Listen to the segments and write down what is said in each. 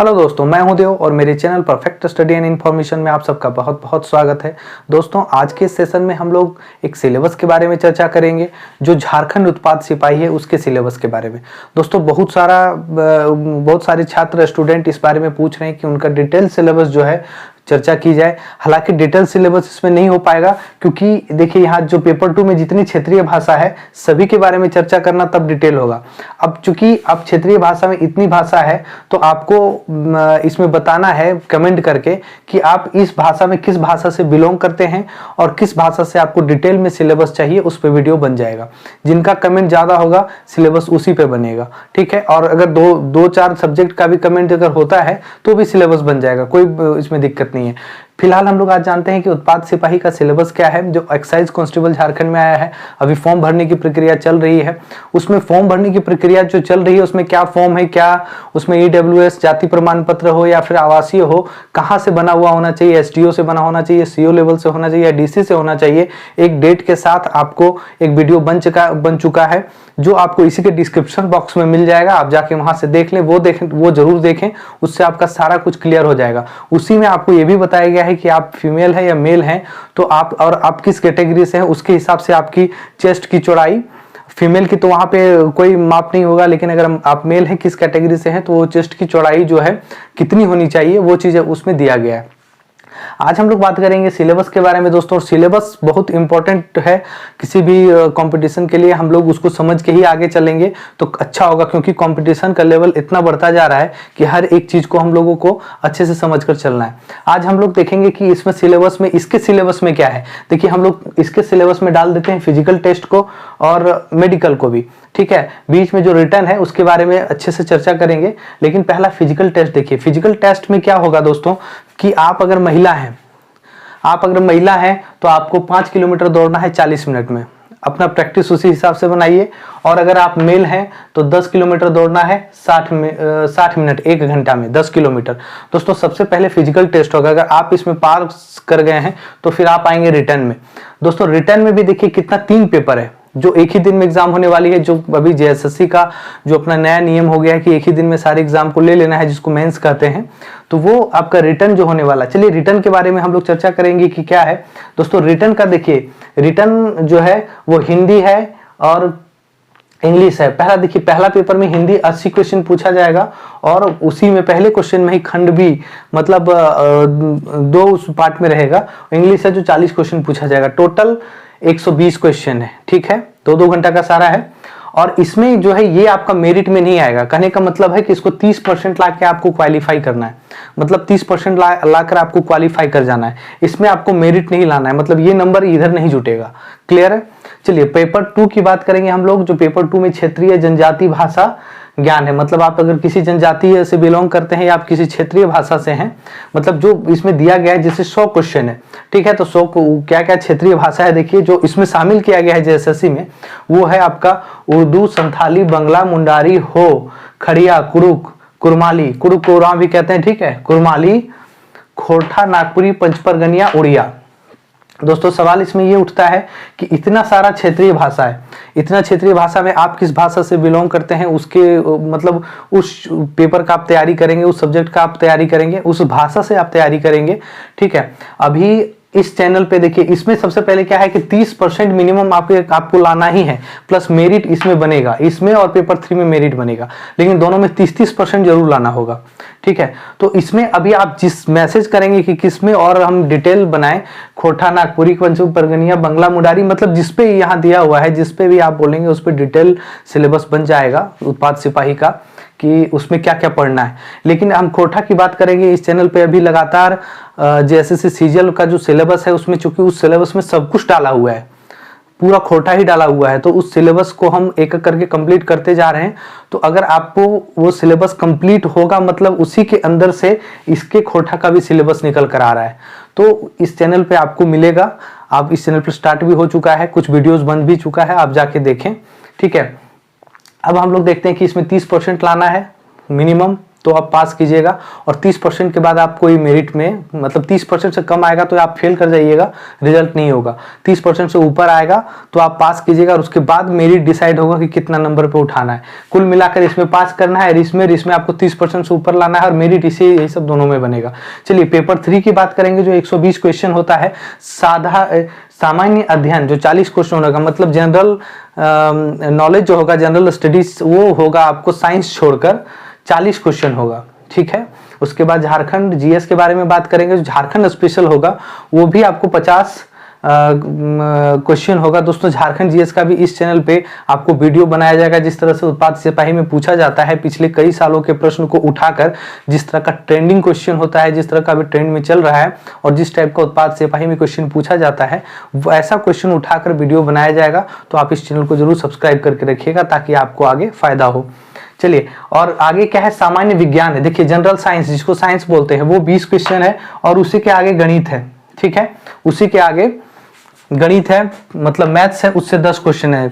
Hello दोस्तों, मैं हूं देव और मेरे channel perfect study and information में आप सबका बहुत बहुत स्वागत है। दोस्तों, आज के सेशन में हम लोग एक सिलेबस के बारे में चर्चा करेंगे जो झारखंड उत्पाद सिपाही है उसके सिलेबस के बारे में। दोस्तों, बहुत सारे छात्र स्टूडेंट इस बारे में पूछ रहे हैं कि उनका डिटेल सिलेबस जो है चर्चा की जाए। हालांकि डिटेल सिलेबस इसमें नहीं हो पाएगा क्योंकि देखिए यहाँ जो पेपर 2 में जितनी क्षेत्रीय भाषा है सभी के बारे में चर्चा करना तब डिटेल होगा। अब चूंकि अब क्षेत्रीय भाषा में इतनी भाषा है तो आपको इसमें बताना है कमेंट करके कि आप इस भाषा में किस भाषा से बिलोंग करते हैं और किस भाषा से आपको डिटेल में सिलेबस चाहिए, उस पर वीडियो बन जाएगा। जिनका कमेंट ज्यादा होगा सिलेबस उसी पे बनेगा, ठीक है। और अगर दो चार सब्जेक्ट का भी कमेंट अगर होता है तो भी सिलेबस बन जाएगा, कोई इसमें दिक्कत नहीं है। फिलहाल हम लोग आज जानते हैं कि उत्पाद सिपाही का सिलेबस क्या है जो एक्साइज कांस्टेबल झारखंड में आया है। अभी फॉर्म भरने की प्रक्रिया चल रही है। उसमें फॉर्म भरने की प्रक्रिया जो चल रही है उसमें क्या फॉर्म है, क्या उसमें EWS जाति प्रमाण पत्र हो या फिर आवासीय हो, कहाँ से बना हुआ होना चाहिए, SDO से बना होना चाहिए, CO लेवल से होना चाहिए या DC से होना चाहिए, एक डेट के साथ आपको एक वीडियो बन चुका है जो आपको इसी के डिस्क्रिप्शन बॉक्स में मिल जाएगा। आप जाके वहां से देख लें, वो जरूर देखें, उससे आपका सारा कुछ क्लियर हो जाएगा। उसी में आपको ये भी बताया गया है कि आप फीमेल है या मेल हैं तो आप किस कैटेगरी से हैं उसके हिसाब से आपकी चेस्ट की चौड़ाई, फीमेल की तो वहां पे कोई माप नहीं होगा, लेकिन अगर आप मेल हैं किस कैटेगरी से हैं तो वो चेस्ट की चौड़ाई जो है कितनी होनी चाहिए वो चीजें उसमें दिया गया है। आज हम लोग बात करेंगे सिलेबस के बारे में। दोस्तों, सिलेबस बहुत इंपॉर्टेंट है किसी भी कंपटीशन के लिए। हम लोग उसको समझ के ही आगे चलेंगे तो अच्छा होगा क्योंकि कंपटीशन का लेवल इतना बढ़ता जा रहा है कि हर एक चीज को हम लोगों को अच्छे से समझकर चलना है। आज हम लोग देखेंगे कि इसमें इसके सिलेबस में क्या है। देखिए, हम लोग इसके सिलेबस में डाल देते हैं फिजिकल टेस्ट को और मेडिकल को भी, ठीक है। बीच में जो रिटर्न है उसके बारे में अच्छे से चर्चा करेंगे, लेकिन पहला फिजिकल टेस्ट देखिए। फिजिकल टेस्ट में क्या होगा दोस्तों कि आप अगर महिला हैं तो आपको 5 किलोमीटर दौड़ना है 40 मिनट में। अपना प्रैक्टिस उसी हिसाब से बनाइए। और अगर आप मेल हैं तो 10 किलोमीटर दौड़ना है 60 मिनट, 1 घंटा में 10 किलोमीटर। दोस्तों, सबसे पहले फिजिकल टेस्ट होगा। अगर आप इसमें पास कर गए हैं तो फिर आप आएंगे रिटर्न में। दोस्तों, रिटर्न में भी देखिए कितना 3 पेपर है जो एक ही दिन में एग्जाम होने वाली है। जो अभी JSSC का जो अपना नया नियम हो गया है कि एक ही दिन में सारे एग्जाम को ले लेना है, जिसको मेंस कहते हैं, तो वो आपका रिटर्न जो होने वाला। चलिए रिटर्न के बारे में हम लोग चर्चा करेंगे कि क्या है। दोस्तों, रिटर्न का देखिए, रिटर्न जो है वो हिंदी है और इंग्लिश है। पहला पेपर में हिंदी 80 क्वेश्चन पूछा जाएगा और उसी में पहले क्वेश्चन में ही खंड बी मतलब 2 उस पार्ट में रहेगा। इंग्लिश है जो 40 क्वेश्चन पूछा जाएगा। टोटल 120 क्वेश्चन है, ठीक है। 2-2 घंटा का सारा है। और इसमें जो है ये आपका मेरिट में नहीं आएगा। कहने का मतलब है कि इसको 30% ला के आपको क्वालिफाई करना है, मतलब 30% लाकर आपको क्वालिफाई कर जाना है। इसमें आपको मेरिट नहीं लाना है, मतलब ये नंबर इधर नहीं जुटेगा। क्लियर है। चलिए पेपर 2 की बात करेंगे हम लोग। जो पेपर 2 में क्षेत्रीय जनजाति भाषा ज्ञान है, मतलब आप अगर किसी जनजाति से बिलोंग करते हैं या आप किसी क्षेत्रीय भाषा से हैं, मतलब जो इसमें दिया गया है जैसे 100 क्वेश्चन है, ठीक है। तो 100 क्या क्या क्षेत्रीय भाषा है देखिए जो इसमें शामिल किया गया है JSSC में, वो है आपका उर्दू, संथाली, बंगला, मुंडारी, हो, खड़िया, कुरुक, कुरमाली, कुरुक को उरां भी कहते हैं, ठीक है, कुरमाली, खोरठा, नागपुरी, पंचपरगनिया, उड़िया। दोस्तों, सवाल इसमें ये उठता है कि इतना सारा क्षेत्रीय भाषा है, इतना क्षेत्रीय भाषा में आप किस भाषा से बिलोंग करते हैं उसके मतलब उस पेपर का आप तैयारी करेंगे, उस सब्जेक्ट का आप तैयारी करेंगे, उस भाषा से आप तैयारी करेंगे, ठीक है। अभी इस चैनल पे देखिए, इसमें सबसे पहले क्या है कि 30% मिनिमम आपको लाना ही है, प्लस मेरिट इसमें बनेगा, इसमें और पेपर 3 में मेरिट बनेगा, लेकिन दोनों में 30% जरूर लाना होगा, ठीक है। तो इसमें अभी आप जिस मैसेज करेंगे कि किसमें और हम डिटेल बनाएं, खोरठा, नागपुरी, पंचपरगनिया, बंगला, मुंडारी, मतलब जिसपे यहाँ दिया हुआ है जिसपे भी आप बोलेंगे उस पर डिटेल सिलेबस बन जाएगा उत्पाद सिपाही का कि उसमें क्या क्या पढ़ना है। लेकिन हम खोरठा की बात करेंगे इस चैनल पे। अभी लगातार JSSC CGL का जो सिलेबस है उसमें चूंकि उस सिलेबस में सब कुछ डाला हुआ है, पूरा खोरठा ही डाला हुआ है, तो उस सिलेबस को हम एक एक करके कंप्लीट करते जा रहे हैं। तो अगर आपको वो सिलेबस कंप्लीट होगा मतलब उसी के अंदर से इसके खोरठा का भी सिलेबस निकल कर आ रहा है, तो इस चैनल पे आपको मिलेगा। आप इस चैनल पर स्टार्ट भी हो चुका है, कुछ वीडियोस बन भी चुका है, आप जाके देखें, ठीक है। अब हम लोग देखते हैं कि इसमें 30% लाना है मिनिमम, तो आप पास कीजिएगा, और 30% के बाद आप कोई मेरिट में, मतलब 30% से कम आएगा तो आप फेल कर जाइएगा, रिजल्ट नहीं होगा। 30% से ऊपर आएगा तो आप पास कीजिएगा, और उसके बाद मेरिट डिसाइड होगा कि कितना नंबर पे उठाना है। कुल मिलाकर इसमें पास करना है, इसमें आपको 30% से ऊपर लाना है, और मेरिट इसी यही सब दोनों में बनेगा। चलिए पेपर 3 की बात करेंगे, जो 120 क्वेश्चन होता है। सामान्य अध्ययन जो 40 क्वेश्चन होगा, मतलब जनरल नॉलेज जो होगा, जनरल स्टडीज, वो होगा आपको साइंस छोड़कर 40 क्वेश्चन होगा, ठीक है। उसके बाद झारखंड जीएस के बारे में बात करेंगे, जो झारखंड स्पेशल होगा वो भी आपको 50 क्वेश्चन होगा। दोस्तों झारखंड जीएस का भी इस चैनल पे आपको वीडियो बनाया जाएगा, जिस तरह से उत्पाद सिपाही में पूछा जाता है पिछले कई सालों के प्रश्न को उठाकर, जिस तरह का ट्रेंडिंग क्वेश्चन होता है, जिस तरह का अभी ट्रेंड में चल रहा है, और जिस टाइप का उत्पाद सिपाही में क्वेश्चन पूछा जाता है, वैसा क्वेश्चन उठाकर वीडियो बनाया जाएगा। तो आप इस चैनल को जरूर सब्सक्राइब करके रखिएगा ताकि आपको आगे फायदा हो। चलिए, और आगे क्या है, सामान्य विज्ञान है। देखिए जनरल साइंस, जिसको साइंस बोलते हैं, वो 20 क्वेश्चन है, और उसी के आगे गणित है, ठीक है। उसी के आगे गणित है, मतलब मैथ्स है, उससे 10 क्वेश्चन है।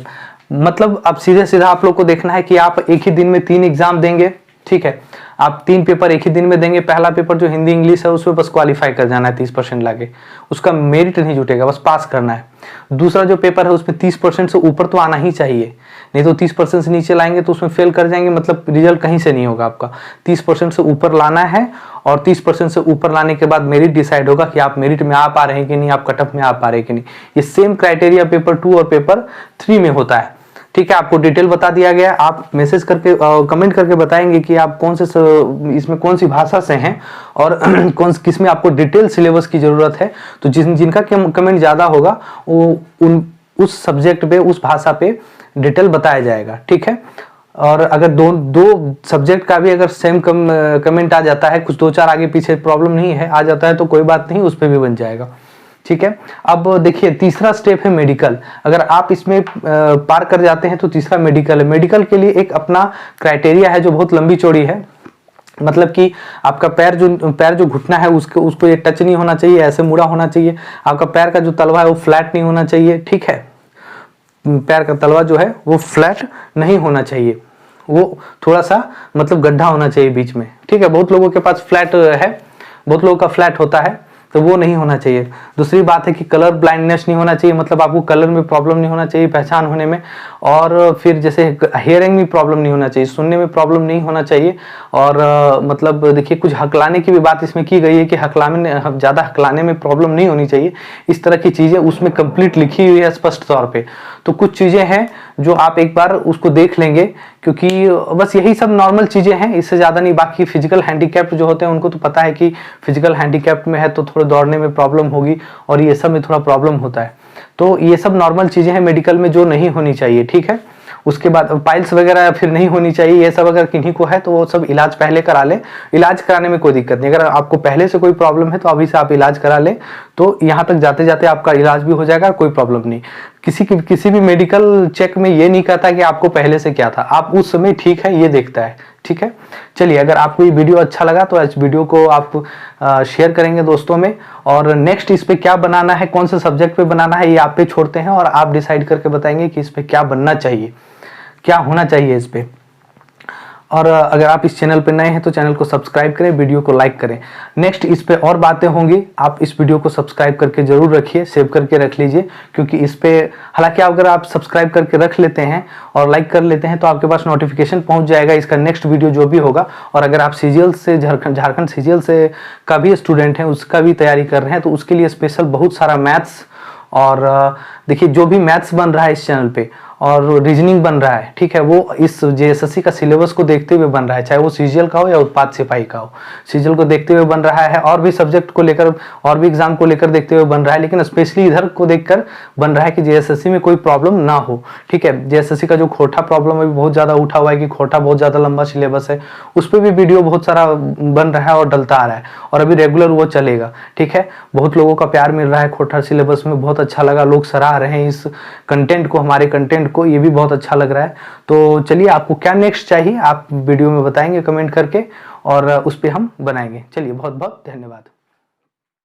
मतलब अब सीधे सीधा आप लोग को देखना है कि आप एक ही दिन में 3 एग्जाम देंगे, ठीक है। आप 3 पेपर एक ही दिन में देंगे। पहला पेपर जो हिंदी इंग्लिश है, उसमें बस क्वालिफाई कर जाना है 30% लाके, उसका मेरिट नहीं जुटेगा, बस पास करना है। दूसरा जो पेपर है उसमें 30% से ऊपर तो आना ही चाहिए, नहीं तो 30% से नीचे लाएंगे तो उसमें फेल कर जाएंगे, मतलब रिजल्ट कहीं से नहीं होगा आपका। 30% से ऊपर लाना है, और 30% से ऊपर लाने के बाद मेरिट डिसाइड होगा कि आप मेरिट में आ पा रहे हैं कि नहीं, आप कटअप में आ पा रहे हैं कि नहीं। ये सेम क्राइटेरिया पेपर 2 और पेपर 3 में होता है, ठीक है। आपको डिटेल बता दिया गया, आप मैसेज करके कमेंट करके बताएंगे कि आप कौन से इसमें कौन सी भाषा से हैं, और किस में आपको डिटेल सिलेबस की जरूरत है। तो जिनका कमेंट ज्यादा होगा वो उस सब्जेक्ट पे, उस भाषा पे डिटेल बताया जाएगा, ठीक है। और अगर दो सब्जेक्ट का भी अगर सेम कमेंट आ जाता है, कुछ 2-4 आगे पीछे प्रॉब्लम नहीं है, आ जाता है, तो कोई बात नहीं, उस पर भी बन जाएगा, ठीक है। अब देखिए तीसरा स्टेप है मेडिकल। अगर आप इसमें पार कर जाते हैं तो तीसरा मेडिकल है। मेडिकल के लिए एक अपना क्राइटेरिया है जो बहुत लंबी चौड़ी है, मतलब कि आपका पैर जो घुटना है उसको ये टच नहीं होना चाहिए, ऐसे मुड़ा होना चाहिए। आपका पैर का जो तलवा है वो फ्लैट नहीं होना चाहिए, ठीक है। पैर का तलवा जो है वो फ्लैट नहीं होना चाहिए, वो थोड़ा सा मतलब गड्ढा होना चाहिए बीच में, ठीक है। बहुत लोगों के पास फ्लैट है, बहुत लोगों का फ्लैट होता है, तो वो नहीं होना चाहिए। दूसरी बात है कि कलर ब्लाइंडनेस नहीं होना चाहिए, मतलब आपको कलर में प्रॉब्लम नहीं होना चाहिए पहचान होने में। और फिर जैसे हेयरिंग में प्रॉब्लम नहीं होना चाहिए, सुनने में प्रॉब्लम नहीं होना चाहिए। और मतलब देखिए कुछ हकलाने की भी बात इसमें की गई है कि ज़्यादा हकलाने में प्रॉब्लम नहीं होनी चाहिए। इस तरह की चीज़ें उसमें कंप्लीट लिखी हुई है स्पष्ट तौर पर। तो कुछ चीज़ें हैं जो आप एक बार उसको देख लेंगे, क्योंकि बस यही सब नॉर्मल चीज़ें हैं, इससे ज़्यादा नहीं। बाकी फिजिकल हैंडीकैप्ट जो होते हैं उनको तो पता है कि फिजिकल हैंडीकैप्ट में है तो थोड़ा दौड़ने में प्रॉब्लम होगी, और ये सब में थोड़ा प्रॉब्लम होता है। तो ये सब नॉर्मल चीज़ें हैं मेडिकल में जो नहीं होनी चाहिए, ठीक है। उसके बाद पाइल्स वगैरह फिर नहीं होनी चाहिए, ये सब अगर किन्हीं को है तो वो सब इलाज पहले करा ले। इलाज कराने में कोई दिक्कत नहीं, अगर आपको पहले से कोई प्रॉब्लम है तो अभी से आप इलाज करा ले, तो यहाँ तक जाते जाते आपका इलाज भी हो जाएगा, कोई प्रॉब्लम नहीं। किसी भी मेडिकल चेक में ये नहीं कहता कि आपको पहले से क्या था, आप उस समय ठीक है ये देखता है, ठीक है। चलिए, अगर आपको ये वीडियो अच्छा लगा तो इस वीडियो को आप शेयर करेंगे दोस्तों में, और नेक्स्ट इस पे क्या बनाना है, कौन से सब्जेक्ट पे बनाना है, ये आप पे छोड़ते हैं, और आप डिसाइड करके बताएंगे कि इस पे क्या बनना चाहिए, क्या होना चाहिए इस पे। और अगर आप इस चैनल पे नए हैं तो चैनल को सब्सक्राइब करें, वीडियो को लाइक करें। नेक्स्ट इस पे और बातें होंगी, आप इस वीडियो को सब्सक्राइब करके जरूर रखिए, सेव करके रख लीजिए, क्योंकि इस पे हालांकि अगर आप सब्सक्राइब करके रख लेते हैं और लाइक कर लेते हैं तो आपके पास नोटिफिकेशन पहुंच जाएगा इसका नेक्स्ट वीडियो जो भी होगा। और अगर आप सीजीएल से झारखंड सीजीएल से का भी स्टूडेंट हैं, उसका भी तैयारी कर रहे हैं, तो उसके लिए स्पेशल बहुत सारा मैथ्स, और देखिए जो भी मैथ्स बन रहा है इस चैनल पे और रीजनिंग बन रहा है, ठीक है, वो इस जेएसएससी का सिलेबस को देखते हुए बन रहा है, चाहे वो सीजीएल का हो या उत्पाद सिपाही का हो। सीजीएल को देखते हुए बन रहा है, और भी सब्जेक्ट को लेकर और भी एग्जाम को लेकर देखते हुए बन रहा है, लेकिन स्पेशली इधर को देखकर बन रहा है कि जेएसएससी में कोई प्रॉब्लम ना हो, ठीक है। जेएसएससी का जो खोटा प्रॉब्लम अभी बहुत ज्यादा उठा हुआ है कि खोटा बहुत ज्यादा लंबा सिलेबस है, उस पर भी वीडियो बहुत सारा बन रहा है और डलता आ रहा है, और अभी रेगुलर वो चलेगा, ठीक है। बहुत लोगों का प्यार मिल रहा है खोटा सिलेबस में, बहुत अच्छा लगा, लोग सराह रहे हैं इस कंटेंट को, हमारे कंटेंट को, ये भी बहुत अच्छा लग रहा है। तो चलिए, आपको क्या नेक्स्ट चाहिए आप वीडियो में बताएंगे कमेंट करके, और उस पर हम बनाएंगे। चलिए, बहुत बहुत धन्यवाद।